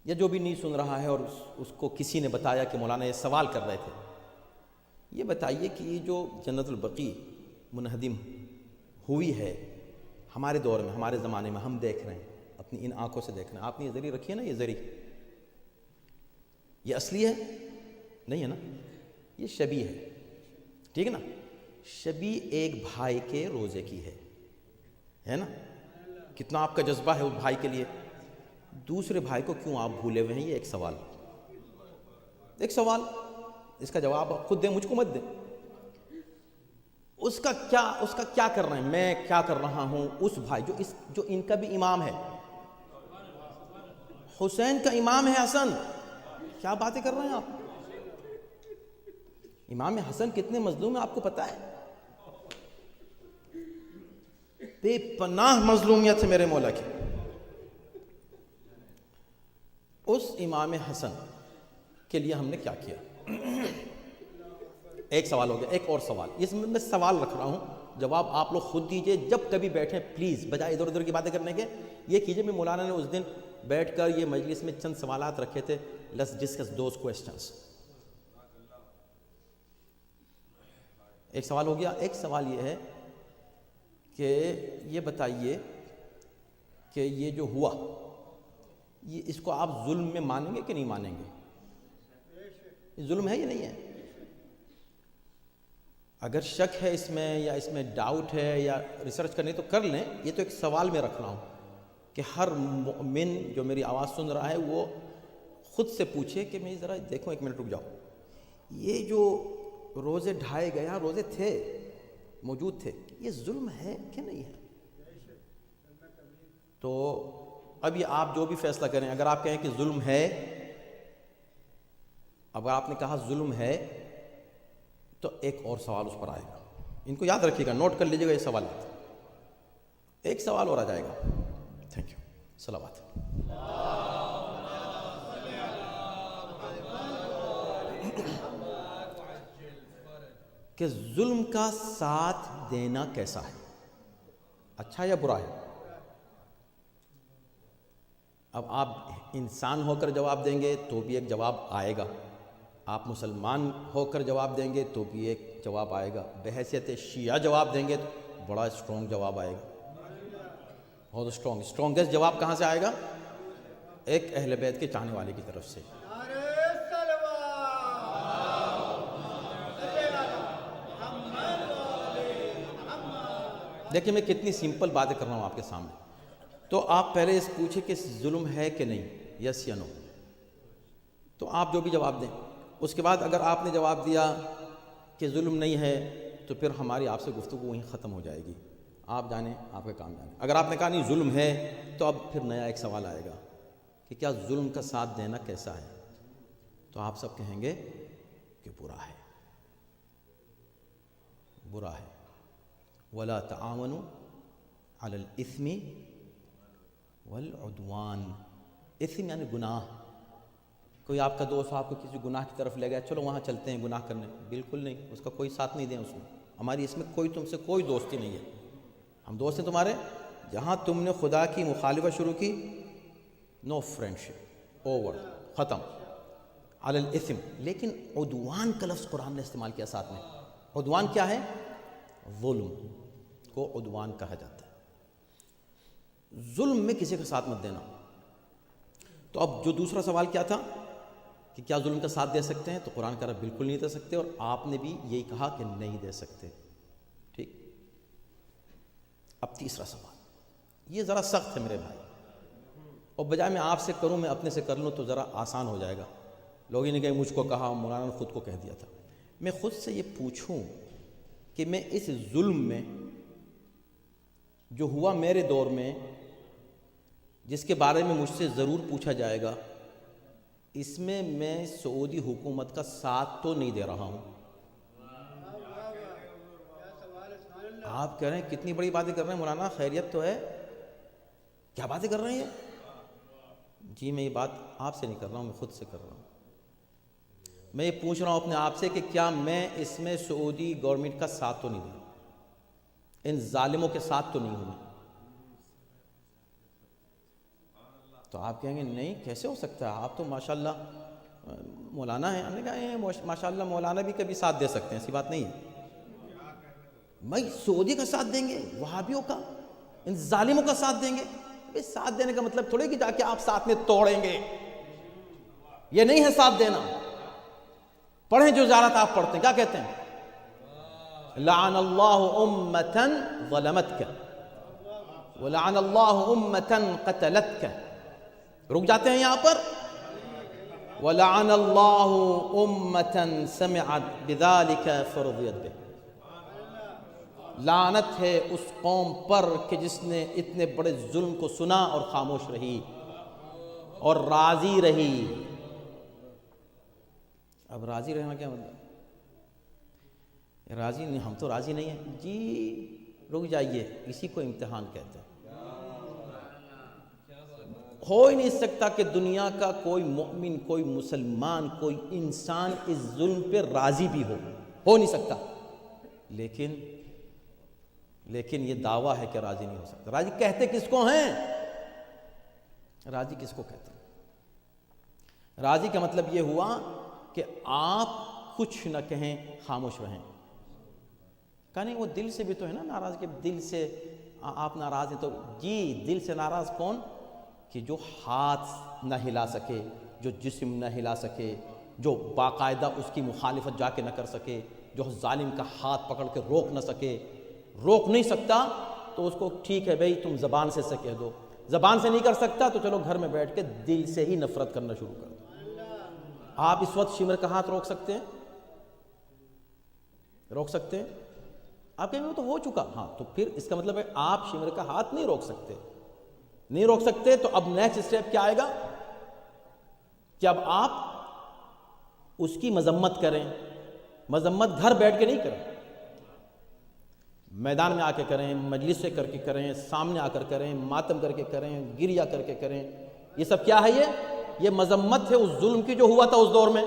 یا جو بھی نہیں سن رہا ہے اور اس کو کسی نے بتایا کہ مولانا یہ سوال کر رہے تھے، یہ بتائیے کہ یہ جو جنت البقیع منہدم ہوئی ہے ہمارے دور میں، ہمارے زمانے میں، ہم دیکھ رہے ہیں، اپنی ان آنکھوں سے دیکھ رہے ہیں، آپ نے یہ ذریعہ رکھی ہے نا، یہ ذریعہ یہ اصلی ہے نہیں ہے نا، یہ شبیہ ہے، ٹھیک ہے نا؟ شبیہ ایک بھائی کے روزے کی ہے نا؟ کتنا آپ کا جذبہ ہے اس بھائی کے لیے، دوسرے بھائی کو کیوں آپ بھولے ہوئے ہیں؟ یہ ایک سوال، اس کا جواب آپ خود دیں، مجھ کو مت دیں۔ اس کا کیا کر رہے ہیں، میں کیا کر رہا ہوں؟ اس بھائی جو ان کا بھی امام ہے، حسین کا امام ہے حسن، کیا باتیں کر رہے ہیں آپ؟ امام حسن کتنے مظلوم ہیں آپ کو پتہ ہے؟ بے پناہ مظلومیت ہے میرے مولا کی۔ اس امام حسن کے لیے ہم نے کیا کیا؟ ایک سوال ہو گیا، ایک اور سوال، اس میں سوال رکھ رہا ہوں، جواب آپ لوگ خود دیجئے، جب کبھی بیٹھیں پلیز بجائے ادھر ادھر کی باتیں کرنے کے یہ کیجئے۔ میں مولانا نے اس دن بیٹھ کر یہ مجلس میں چند سوالات رکھے تھے، لیٹس ڈسکس دوز کوسچنز۔ ایک سوال ہو گیا، ایک سوال یہ ہے کہ یہ بتائیے کہ یہ جو ہوا، یہ اس کو آپ ظلم میں مانیں گے کہ نہیں مانیں گے؟ یہ ظلم ہے یا نہیں ہے؟ اگر شک ہے اس میں، یا اس میں ڈاؤٹ ہے، یا ریسرچ کرنی تو کر لیں، یہ تو ایک سوال میں رکھ رہا ہوں کہ ہر مومن جو میری آواز سن رہا ہے وہ خود سے پوچھے کہ میں ذرا دیکھوں، ایک منٹ رک جاؤ، یہ جو روزے ڈھائے گئے، ہاں روزے تھے، موجود تھے، یہ ظلم ہے کہ نہیں ہے؟ تو اب یہ آپ جو بھی فیصلہ کریں، اگر آپ کہیں کہ ظلم ہے، اگر آپ نے کہا ظلم ہے تو ایک اور سوال اس پر آئے گا، ان کو یاد رکھیے گا، نوٹ کر لیجیے گا یہ سوالات، ایک سوال اور آ جائے گا۔ تھینک یو، صلوات۔ کہ ظلم کا ساتھ دینا کیسا ہے، اچھا یا برا ہے؟ اب آپ انسان ہو کر جواب دیں گے تو بھی ایک جواب آئے گا، آپ مسلمان ہو کر جواب دیں گے تو بھی ایک جواب آئے گا، بحیثیت شیعہ جواب دیں گے تو بڑا اسٹرانگ جواب آئے گا، بہت اسٹرانگسٹ جواب کہاں سے آئے گا؟ ایک اہل بیت کے چاہنے والے کی طرف سے۔ دیکھیں میں کتنی سمپل باتیں کر رہا ہوں آپ کے سامنے، تو آپ پہلے اس پوچھیں کہ ظلم ہے کہ نہیں، یس یا نو، تو آپ جو بھی جواب دیں، اس کے بعد اگر آپ نے جواب دیا کہ ظلم نہیں ہے تو پھر ہماری آپ سے گفتگو وہیں ختم ہو جائے گی، آپ جانیں، آپ کا کام جانیں۔ اگر آپ نے کہا نہیں ظلم ہے تو اب پھر نیا ایک سوال آئے گا کہ کیا ظلم کا ساتھ دینا کیسا ہے، تو آپ سب کہیں گے کہ برا ہے، برا ہے۔ وَلَا تَعَاوَنُوا عَلَى الْإِثْمِ وَالْعُدْوَانِ، اثم یعنی گناہ، کوئی آپ کا دوست آپ کو کسی گناہ کی طرف لے گیا، چلو وہاں چلتے ہیں گناہ کرنے، بالکل نہیں، اس کا کوئی ساتھ نہیں دیں، اس میں ہماری اس میں کوئی تم سے کوئی دوستی نہیں ہے، ہم دوست ہیں تمہارے، جہاں تم نے خدا کی مخالفت شروع کی، نو فرینڈشپ، اوور، ختم۔ علی الاثم، لیکن عدوان کا لفظ قرآن نے استعمال کیا ساتھ میں۔ عدوان کیا ہے؟ ظلم کو عدوان کہا جاتا ہے، ظلم میں کسی کا ساتھ مت دینا۔ تو اب جو دوسرا سوال کیا تھا کہ کیا ظلم کا ساتھ دے سکتے ہیں، تو قرآن کہہ رہا بالکل نہیں دے سکتے، اور آپ نے بھی یہی کہا کہ نہیں دے سکتے، ٹھیک۔ اب تیسرا سوال، یہ ذرا سخت ہے میرے بھائی، اور بجائے میں آپ سے کروں میں اپنے سے کر لوں تو ذرا آسان ہو جائے گا، لوگ ہی نہیں کہیں مجھ کو کہا، مولانا نے خود کو کہہ دیا تھا۔ میں خود سے یہ پوچھوں کہ میں اس ظلم میں جو ہوا میرے دور میں، جس کے بارے میں مجھ سے ضرور پوچھا جائے گا، اس میں میں سعودی حکومت کا ساتھ تو نہیں دے رہا ہوں۔ آپ کہہ رہے ہیں کتنی بڑی باتیں کر رہے ہیں مولانا، خیریت تو ہے، کیا باتیں کر رہے ہیں یہ؟ جی میں یہ بات آپ سے نہیں کر رہا ہوں، میں خود سے کر رہا ہوں۔ میں یہ پوچھ رہا ہوں اپنے آپ سے کہ کیا میں اس میں سعودی گورنمنٹ کا ساتھ تو نہیں دوں، ان ظالموں کے ساتھ تو نہیں ہوں میں؟ تو آپ کہیں گے نہیں کیسے ہو سکتا ہے، آپ تو ماشاءاللہ مولانا ہیں. ہم نے کہا ماشاءاللہ مولانا بھی کبھی ساتھ دے سکتے ہیں، ایسی بات نہیں ہے. بھائی سعودی کا ساتھ دیں گے، وہابیوں کا، ان ظالموں کا ساتھ دیں گے؟ بھائی ساتھ دینے کا مطلب تھوڑے کہ جا کے آپ ساتھ میں توڑیں گے، یہ نہیں ہے ساتھ دینا. پڑھیں جو زیارت آپ پڑھتے ہیں، کیا کہتے ہیں؟ لعن اللہ امتا ظلمتک ولعن اللہ امتا قتلتک. رک جاتے ہیں یہاں پر. وَلَعَنَ اللَّهُ أُمَّةً سَمِعَتْ بِذَلِكَ فَرُضِيَتْ بِهِ. لعنت ہے اس قوم پر کہ جس نے اتنے بڑے ظلم کو سنا اور خاموش رہی اور راضی رہی. اب راضی رہنا کیا مطلب؟ راضی نہیں، ہم تو راضی نہیں ہیں جی. رک جائیے، اسی کو امتحان کہتے ہیں. ہو ہی نہیں سکتا کہ دنیا کا کوئی مومن، کوئی مسلمان، کوئی انسان اس ظلم پہ راضی بھی ہو نہیں سکتا. لیکن یہ دعویٰ ہے کہ راضی نہیں ہو سکتا. راضی کہتے کس کو ہیں؟ راضی کس کو کہتے ہیں؟ راضی کا مطلب یہ ہوا کہ آپ کچھ نہ کہیں، خاموش رہیں. کہا نہیں وہ دل سے بھی تو ہے نا ناراض، کہ دل سے آپ ناراض ہیں. تو جی دل سے ناراض کون؟ کہ جو ہاتھ نہ ہلا سکے، جو جسم نہ ہلا سکے، جو باقاعدہ اس کی مخالفت جا کے نہ کر سکے، جو ظالم کا ہاتھ پکڑ کے روک نہ سکے. روک نہیں سکتا تو اس کو ٹھیک ہے بھئی تم زبان سے کہہ دو. زبان سے نہیں کر سکتا تو چلو گھر میں بیٹھ کے دل سے ہی نفرت کرنا شروع کر دو. آپ اس وقت شمر کا ہاتھ روک سکتے ہیں؟ روک سکتے ہیں؟ آپ کہیں گے وہ تو ہو چکا. ہاں تو پھر اس کا مطلب ہے آپ شمر کا ہاتھ نہیں روک سکتے. نہیں روک سکتے تو اب نیکسٹ اسٹیپ کیا آئے گا کہ اب آپ اس کی مذمت کریں. مذمت گھر بیٹھ کے نہیں کریں، میدان میں آ کے کریں، مجلس سے کر کے کریں، سامنے آ کر کریں، ماتم کر کے کریں، گریہ کر کے کریں. یہ سب کیا ہے؟ یہ مذمت ہے اس ظلم کی جو ہوا تھا اس دور میں.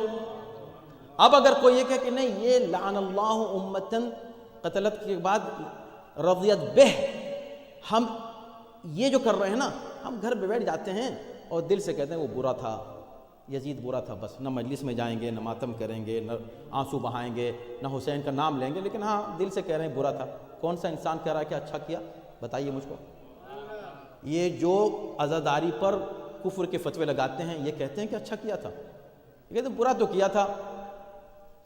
اب اگر کوئی یہ کہے کہ نہیں یہ لعن اللہ امتن قتلت کے بعد رضیت بہ، ہم یہ جو کر رہے ہیں نا، ہم گھر پہ بیٹھ جاتے ہیں اور دل سے کہتے ہیں وہ برا تھا، یزید برا تھا، بس نہ مجلس میں جائیں گے، نہ ماتم کریں گے، نہ آنسو بہائیں گے، نہ حسین کا نام لیں گے، لیکن ہاں دل سے کہہ رہے ہیں برا تھا. کون سا انسان کہہ رہا ہے کہ اچھا کیا؟ بتائیے مجھ کو. یہ جو عزاداری پر کفر کے فتوے لگاتے ہیں یہ کہتے ہیں کہ اچھا کیا تھا. یہ کہتے ہیں برا تو کیا تھا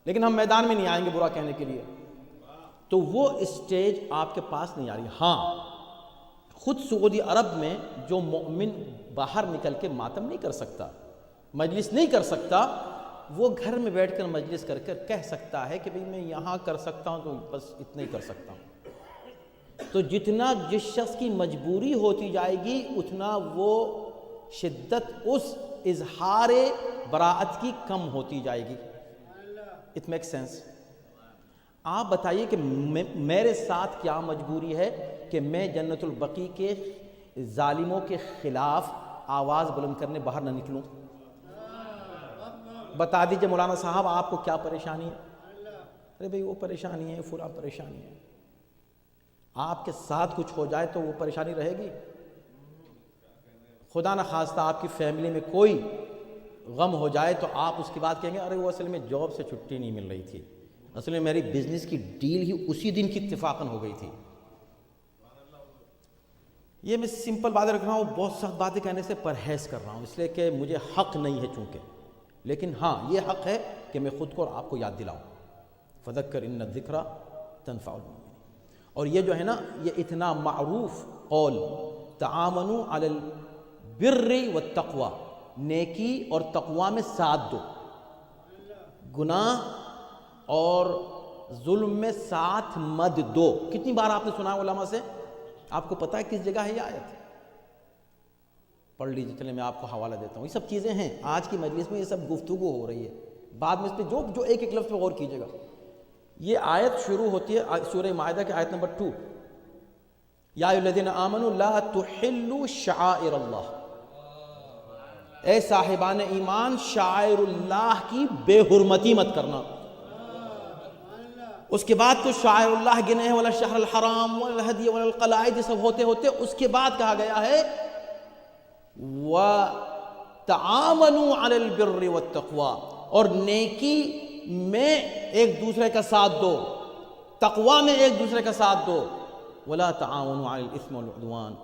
لیکن ہم میدان میں نہیں آئیں گے برا کہنے کے لیے. تو وہ اسٹیج آپ کے پاس نہیں آ رہی. ہاں خود سعودی عرب میں جو مومن باہر نکل کے ماتم نہیں کر سکتا، مجلس نہیں کر سکتا، وہ گھر میں بیٹھ کر مجلس کر کر کہہ سکتا ہے کہ بھئی میں یہاں کر سکتا ہوں تو بس اتنا ہی کر سکتا ہوں. تو جتنا جس شخص کی مجبوری ہوتی جائے گی اتنا وہ شدت اس اظہار براءت کی کم ہوتی جائے گی. It make sense. آپ بتائیے کہ میرے ساتھ کیا مجبوری ہے کہ میں جنت البقیع کے ظالموں کے خلاف آواز بلند کرنے باہر نہ نکلوں؟ بتا دیجئے مولانا صاحب آپ کو کیا پریشانی ہے؟ ارے بھئی وہ پریشانی ہے، فلاں پریشانی ہے. آپ کے ساتھ کچھ ہو جائے تو وہ پریشانی رہے گی؟ خدا نہ خواستہ آپ کی فیملی میں کوئی غم ہو جائے تو آپ اس کے بعد کہیں گے ارے وہ اصل میں جاب سے چھٹی نہیں مل رہی تھی، اصل میں میری بزنس کی ڈیل ہی اسی دن کی اتفاقاً ہو گئی تھی. یہ میں سمپل باتیں رکھ رہا ہوں، بہت سخت باتیں کہنے سے پرہیز کر رہا ہوں اس لیے کہ مجھے حق نہیں ہے چونکہ. لیکن ہاں یہ حق ہے کہ میں خود کو اور آپ کو یاد دلاؤں. فذکر ان الذکری تنفع المؤمنین. اور یہ جو ہے نا یہ اتنا معروف قول، تعاونوا علی البر والتقوی، نیکی اور تقوی میں ساتھ دو، گناہ اور ظلم میں ساتھ مت دو. کتنی بار آپ نے سنا علماء سے؟ آپ کو پتہ ہے کس جگہ ہے یہ آیت؟ پڑھ لیجیے، چلیں میں آپ کو حوالہ دیتا ہوں. یہ سب چیزیں ہیں آج کی مجلس میں، یہ سب گفتگو ہو رہی ہے. بعد میں اس پہ جو ایک ایک لفظ پہ غور کیجیے گا. یہ آیت شروع ہوتی ہے سورہ مائدہ کے آیت نمبر 2. یا ایھا الذین آمنوا لا تحلوا شعائر اللہ. اے صاحبان ایمان شعائر اللہ کی بے حرمتی مت کرنا. اس کے بعد کچھ شعائر اللہ گنے ہیں، ولا الشہر الحرام ولا الہدی ولا القلائد، یہ سب ہوتے ہوتے اس کے بعد کہا گیا ہے وَتَعَامَنُوا عَلَى الْبِرِّ وَالتَّقْوَى، اور نیکی میں ایک دوسرے کا ساتھ دو، تقوی میں ایک دوسرے کا ساتھ دو، وَلَا تَعَاوَنُوا عَلَى الْإِثْمِ وَالْعُدْوَانِ،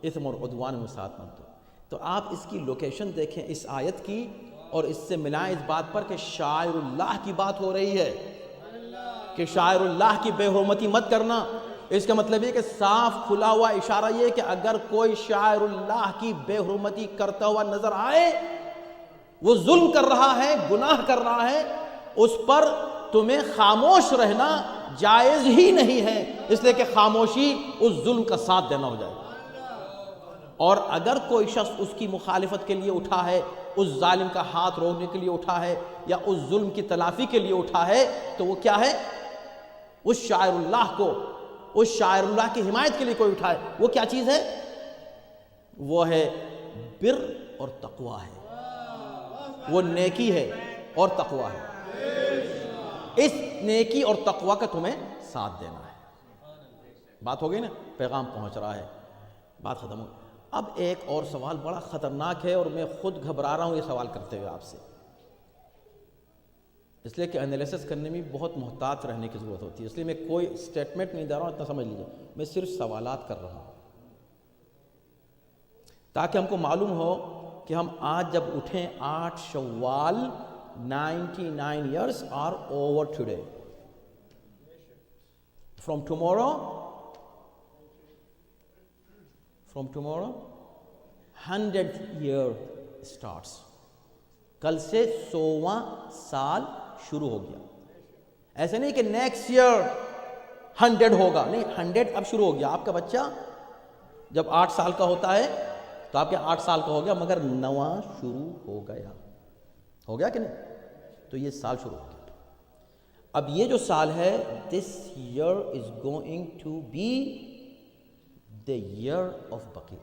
اثم اور عدوان میں ساتھ مت دو۔ تو آپ اس کی لوکیشن دیکھیں اس آیت کی، اور اس سے ملائیں اس بات پر کہ شاعر اللہ کی بات ہو رہی ہے کہ شاعر اللہ کی بے حرمتی مت کرنا۔ اس کا مطلب یہ کہ صاف کھلا ہوا اشارہ یہ کہ اگر کوئی شاعر اللہ کی بے حرمتی کرتا ہوا نظر آئے، وہ ظلم کر رہا ہے، گناہ کر رہا ہے، اس پر تمہیں خاموش رہنا جائز ہی نہیں ہے، اس لیے کہ خاموشی اس ظلم کا ساتھ دینا ہو جائے گا۔ اور اگر کوئی شخص اس کی مخالفت کے لیے اٹھا ہے، اس ظالم کا ہاتھ روکنے کے لیے اٹھا ہے، یا اس ظلم کی تلافی کے لیے اٹھا ہے، تو وہ کیا ہے؟ اس شاعر اللہ کو، اس شاعر اللہ کی حمایت کے لیے کوئی اٹھائے، وہ کیا چیز ہے؟ وہ ہے بر اور تقوی ہے، وہ نیکی ہے اور تقوی ہے۔ اس نیکی اور تقوی کا تمہیں ساتھ دینا ہے۔ بات ہو گئی نا؟ پیغام پہنچ رہا ہے، بات ختم ہو گئی۔ اب ایک اور سوال بڑا خطرناک ہے، اور میں خود گھبرا رہا ہوں یہ سوال کرتے ہوئے آپ سے، اس لیے کہ انالیسس کرنے میں بہت محتاط رہنے کی ضرورت ہوتی ہے، اس لیے میں کوئی سٹیٹمنٹ نہیں دے رہا ہوں، اتنا سمجھ لیجیے، میں صرف سوالات کر رہا ہوں تاکہ ہم کو معلوم ہو کہ ہم آج جب اٹھیں 8 شوال 99 years are over today. From tomorrow 100th year starts. کل سے 100واں سال شروع ہو گیا۔ ایسے نہیں کہ نیکسٹ ایئر 100 ہوگا، نہیں، 100 اب شروع ہو گیا۔ آپ کا بچہ جب 8 سال کا ہوتا ہے تو آپ کے 8 سال کا ہو گیا، مگر 9واں شروع ہو گیا کہ نہیں؟ تو یہ سال شروع ہو گیا۔ اب یہ جو سال ہے، this year is going to be the year of Baqir.